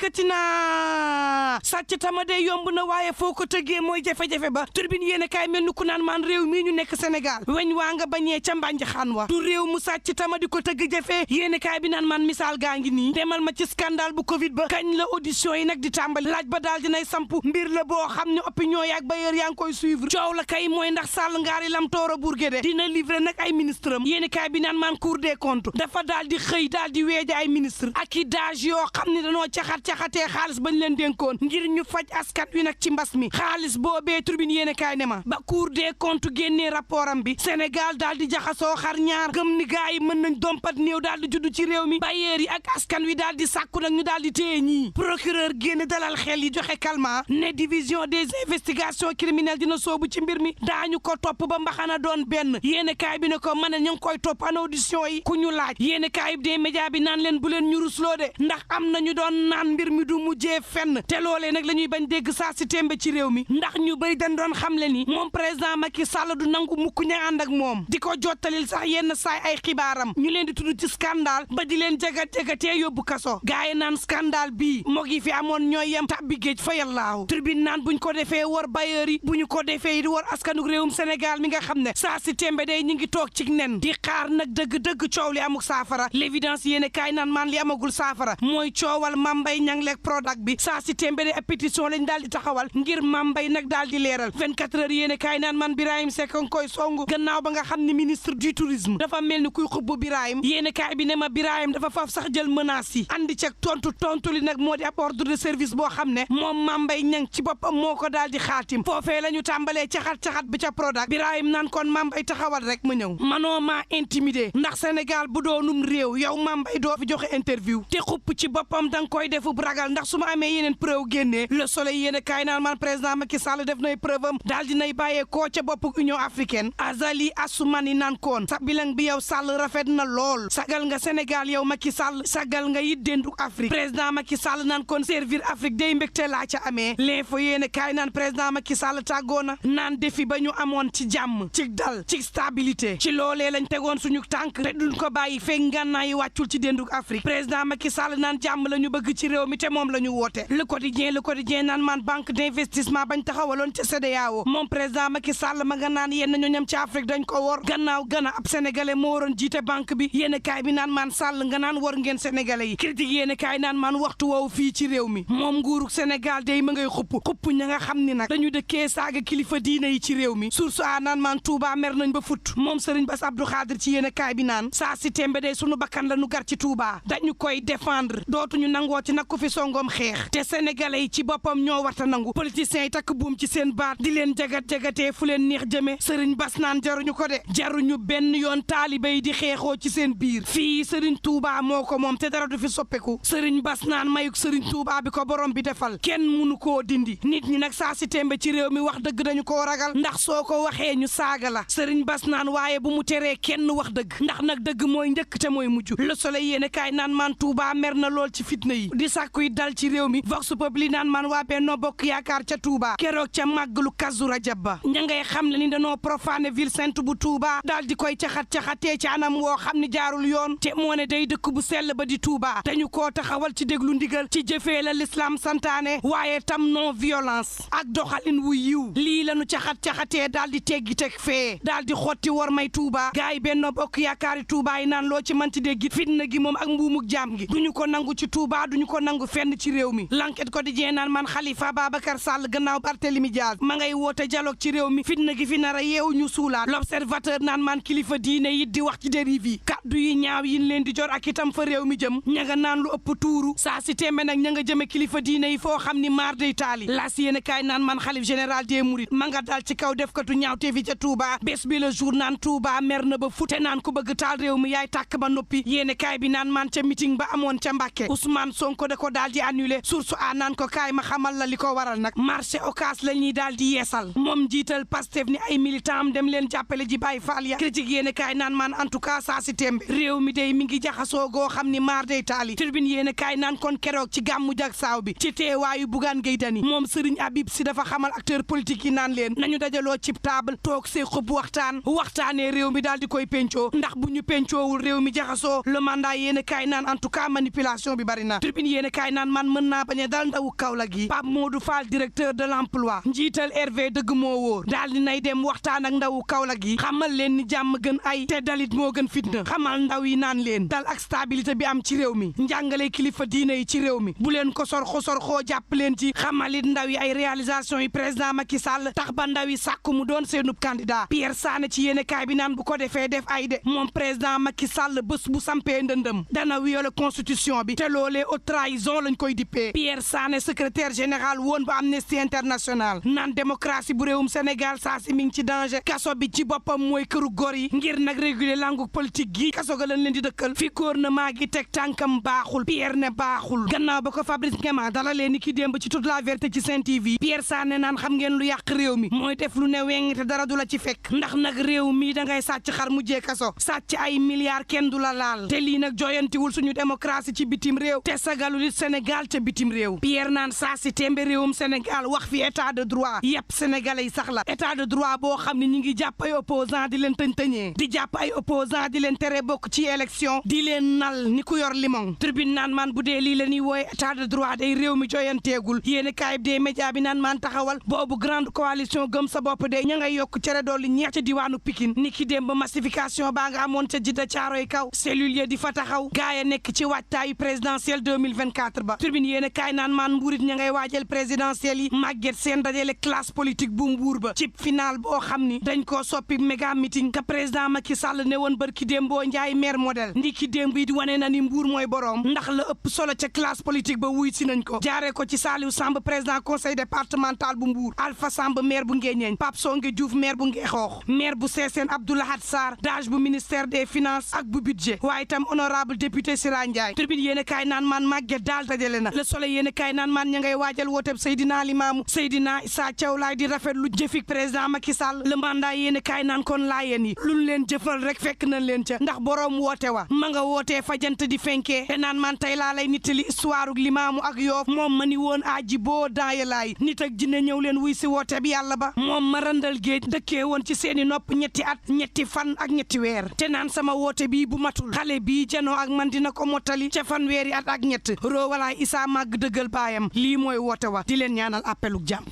dikkati na sàcc tama de yomb na waaye foo ko tëggee mooy jafe-jafe ba turbine yéen kaay mel ni ku naan maan réew mii ñu nekk Sénégal weñ waa nga bañee ca mbànj xaan wa du réew mu sàcc tama di ko tëgg jafe yéen kaay bi naan maan misaal gaa ngi nii demal ma ci scandale bu Covid ba kañ la audition yi nag di tàmbali laaj ba daal dinay samp mbir la boo xam ne opinion yaak bailleur yaa ngi koy suivre coow la kay mooy ndax Sall ngaari lam toora Bourguédé dina livrer nag ay ministre am yéen kaay bi naan maan Cour des comptes dafa daal di xëy daal di weeja ay ministre ak i dage yoo xam ne dañoo caxat-caxatee xaalis bañ leen dénkoon ngir ñu faj askan wi nag ci mbas mi xaalis boobee turbine yéen kaay ne ma ba Cour des comptes génnee rapport am bi Sénégal daal di jaxasoo xar ñaar gëm ni gaa yi mën nañ dompat néew daal di judd ci réew mi bailleur yi ak askan wi daal di sàkku nag ñu daal di téye ñii procureur génn dalal xel yi joxe calmant ne division des investigations criminelles dina soobu ci mbir mi daañu ko topp ba mbaxana doon benn yéen kaay bi ne ko mën a ñu ngi koy topp an audition yi ku ñu laaj yéen kaay bi des médias bi naan leen bu leen ñu rusloo de ndax am nañu doon naan mbir mi du mujjee fenn te loolee nag la ñuy bañ dégg saa si tembe ci réew mi ndax ñu bëri dañ doon xamle ni moom président Macky Sall du nangu mukk ña ànd ak moom di ko jottalil sax yenn saay ay xibaaram ñu leen di tudd ci scandale ba di leen jagat-jagatee yóbbu kaso gaa yi naan scandale bii moo gi fi amoon ñooy yem tàbbi géej fa yàllaaw tribune naan buñ ko defee war bailleur yi bu ñu ko defee yi di war askanuk réewum Sénégal mi nga xam ne saa si tembe day ñu ngi toog ci nen di xaar nag dëgg-dëgg coow li amuk saafara l'évidence yéene kaay naan maan li amagul saafara mooy coowal mambay ñang leeg Prodac bi saa si tembe de pétition lañ daal di taxawal ngir mambay nag daal di leeral 24 heures yéene kaay naan man Birahim Seck nga koy songu gannaaw ba nga xam ne ministre du tourisme dafa mel ni kuy xubbu Birahim yéene kaay bi ne ma Birahim dafa faf sax jël menace yi andi ceeg tontu li nag moo di ab ordre de service boo xam ne moom mambay ñang ci boppam moo ko daal di xaatim foofee la ñu tàmbalee caxat bi ca Prodac Birahim naan kon mambay taxawal rek ma ñëw manoo maa intimidé ndax Sénégal bu doonum réew yow mambay doo fi joxe interview te xupp ci boppam danga koy defu ragal ndax su ma amee yeneen preuve génnee le soleil yéen kaay naan man président Macky Sall def nay preuve am daal dinay bàyyee koo ca bopp Union africaine Azali Assoumani naan koon sa bilang bi yow Sall rafet na lool sagal nga Sénégal yow Macky Sall sagal nga it dénduk Afrique président Macky Sall naan koon servir Afrique day mbégte laa ca amee l'info yéen kaay naan président Macky Sall tàggoona naan défi ba ñu amoon ci jàmm ci dal ci stabilité ci loolee lañ tegoon suñu tànk te duñ ko bàyyi fekk ngànnaay yi wàccul ci dénduk Afrique président Macky Sall naan jàmm la ñu bëgg ci réew mi te moom la ñu woote le quotidien naan man banque d'investissement bañ taxawaloon ca CEDEAO moom président Macky Sall ma nga naan yenn ñoñam ci Afrique dañ ko wor gannaaw gana ab sénégalais moo waroon jiite banque bi yéen kaay bi naan man Sall nga naan wor ngeen sénégalais yi critique yéen kaay naan man waxtu woowu fii ci réew mi moom nguuruk Sénégal day ma ngay xupp ña nga xam ni nag dañu dëkkee saaga kilifa diine yi ci réew mi source a naan man Touba mer nañ ba fut moom Serigne Bass Abdou Khadir ci yéen kaay bi naan saa si tembe day sunu bakkan la nu gar ci Touba dañu koy défendre dootuñu nangoo ci nag ku fi songoom xeex te sénégalais yi ci boppam ñoo warta nangu politiciens yi takk buum ci seen baat di leen jagat-jagatee fu leen neex jëme Serigne Bass naan jaruñu ko de jaruñu benn yoon taalibe yi di xeexoo ci seen biir fii Serigne Touba moo ko moom te dara du fi soppeku Serigne Bass naan mayuk Serigne Touba bi ko borom bi defal kenn munu koo dindi nit ñi nag saa si tembe ci réew mi wax dëgg dañu koo ragal ndax soo ko waxee ñu saaga la Serigne Bass naan waaye bu mu teree kenn wax dëgg ndax nag dëgg mooy njëkk te mooy mujj Le Soleil yéene kaay naan man Touba mer na lool ci fitna yi di sàkku yi dal ci réew mi Vox Populi naan man waa Benno Bokk Yaakaar ca Touba keroog ca màggalu Kazu Rajab ba ña ngay xam ne ni dañoo profané ville sainte bu Touba daal di koy caxat-caxatee ci anam woo xam ni jaarul yoon te moo ne day dëkk bu sell ba di Touba dañu koo taxawal ci déglu ndigal ci jëfee la l'islam santaane waaye tam non violence ak doxalin wu yiw lii lañu caxat-caxatee daal di teggi teg fee daal di xotti war may Touba gaay Benno Bokk Yaakaari Touba yi naan loo ci manti dégg fitna gi moom ak mbuumuk jaam gi duñu ko nangu ci Touba duñu ko nangu fenn ci réew mi L'Enquête Quotidien naan man Khalifa Babacar Sall gannaaw Barthélémy Dias ma ngay woote dialogue ci réew mi fitna gi fi nar a yeewu ñu suulaat L'Observateur naan man kilifa diine yi di wax ci dérive yi kaddu yi ñaaw yin leen di jor ak itam fa réew mi jëm ña nga naan lu ëpp tuuru saa si tembe nag ña nga jëme kilifa diine yi foo xam ni maar day taali laas yéene kaay naan man xalif général des mourides ma nga dal ci kaw defkatu ñaawte fi ca Touba bés bi le jour naan Touba mer na ba fute naan ku bëgg taal réew mi yaay tàkk ba noppi yéene kaay bi naan man ca meeting ba amoon ca Mbàkke Ousmane Sonko da ko daal di annulé source a naan ko kaay ma xamal la li ko waral nag marché Ocass la ñuy daal di yeesal moom jiital Pastef ni ay militant am dem leen jàppale ji Baye Fall ya critique yéene kaay naan man en tout cas saa si tembe réew mi day mi ngi jaxasoo goo xam ni maar day taali Tribune yéene kaay naan kon keroog ci gàmmu jak saaw bi ci teewaayu Bougane Gueye Dany moom Serigne Habib Sy dafa xamal acteur politique yi naan leen nañu dajaloo cib table toog see xub waxtaanee réew mi daal di koy pencoo ndax bu ñu pencoowul réew mi jaxasoo le mandat yéene kaay naan en tout cas manipulation bi bari na Tribune yéene kaay naan man mën naa bañ a dal ndawu Kaolack gi Pape Modou Fall directeur de l'emploi njiital RV dëgg moo wóor daal di nay dem waxtaan ak ndawu Kaolack gi xamal leen ni jàmm gën ay te dalit moo gën fitna xamal ndaw yi naan leen dal ak stabilité bi am ci réew mi njàngale kilifa diine yi ci réew mi bu leen ko sor xoo jàpp leen ci xamalit ndaw yi ay réalisation yi président Macky Sall tax ba ndaw yi sàkku mu doon seenub candidat Pierre Sané ci yéene kaay bi naan bu ko defee def ay de moom président Macky Sall bés bu sampee ndëndëm dana wiyole constitution bi te loolee haute trahison lañ koy dippee Pierre Sané secrétaire général woon ba Amnesty International naan démocratie bu réewum Sénégal saa si mi ngi ci danger kaso bi ci boppam mooy këru gor yi ngir nag réguler langu politique gi kaso ga lañ leen di dëkkal fi gouvernement gi teg tànkam baaxul Pierre ne baaxul gannaaw ba ko Fabrice Ngema dala leen ni ki démb ci toute la vérité ci Sen TV Pierre Sané naan xam ngeen lu yàq réew mi mooy def lu ne weng te dara du la ci fekk ndax nag réew mi da ngay sàcc xar mujjee kaso sàcc ay milliards kenn du la laal te lii nag joyantiwul suñu démocratie ci bitim réew te sagalu li Sénégal ca bitim réew Pierre naan saa si tembe réewum Sénégal wax fi état de droit yëpp sénégalais yi sax la état de droit boo xam ne ñi ngi jàpp ay opposant di leen tëñ-tëñee di jàpp ay opposant di leen tere bokk ci élection di leen nal ni ku yor limon tribune naan man bu dee lii la ñuy wooye état de droit day réew mi joyanteegul yéeni kaay bi dee média bi naan man taxawal boobu grande coalition gëm sa bopp de ña ngay yokk cere dool li ñeex ca diwaanu Pikine ni ki dem ba massification baa nga amoon ca jidda caaroy kaw cellule ya di fa taxaw gaaya nekk ci waajtaayu présidentielle 2024 ba tribune yéeni kaay naan man mbuurit ña ngay waajal présidentielle yi màgget seen dajale classe politique bu mbuur ba ci final boo xam ni dañ koo soppi méga meeting ka président Macky Sall ne woon barki démboo njaay maire modèle ndiki démb it wane na ni mbuur mooy boroom ndax la ëpp solo ca classe politique ba wuy si nañ ko jaaree ko ci Saliou Samb président conseil départemental bu mbuur Alpha Samb maire bu Ngéñeeñ Pape Songe Diouf maire bu Ngexoox maire bu Sessène Abdoulahat Sarr dage bu ministère des finances ak bu budget waaye itam honorable député Sira Ndiaye tribune yéen kaay naan maan màgget daal dajale na le soleil yéen kaay naan maan ña ngay waajal wooteb Seydina Limaamu Seydina Issa Thiaw laay di rafetlu jëfik président Macky Sall le mandat yéen kaay naan kon laayeen yi luñ leen jëfal rek fekk nañ leen ca ndax boroom woote wa ma nga wootee fa jant di fenkee te naan man tey laa lay nittali histoire limaamu ak Yoof moom ma ni woon aji boo daaya laay nit ak jinne ñëw leen wuy si woote bi yàlla ba moom ma randal géej dëkkee woon ci seeni nopp ñetti at ñetti fan ak ñetti weer te naan sama woote bii bu matul xale bii janoo ak man dina ko mottali ca fanweeri at ak ñett roo walaay Isaa màgg dëggal baayam lii mooy woote wa di leen ñaanal appeluk jàmm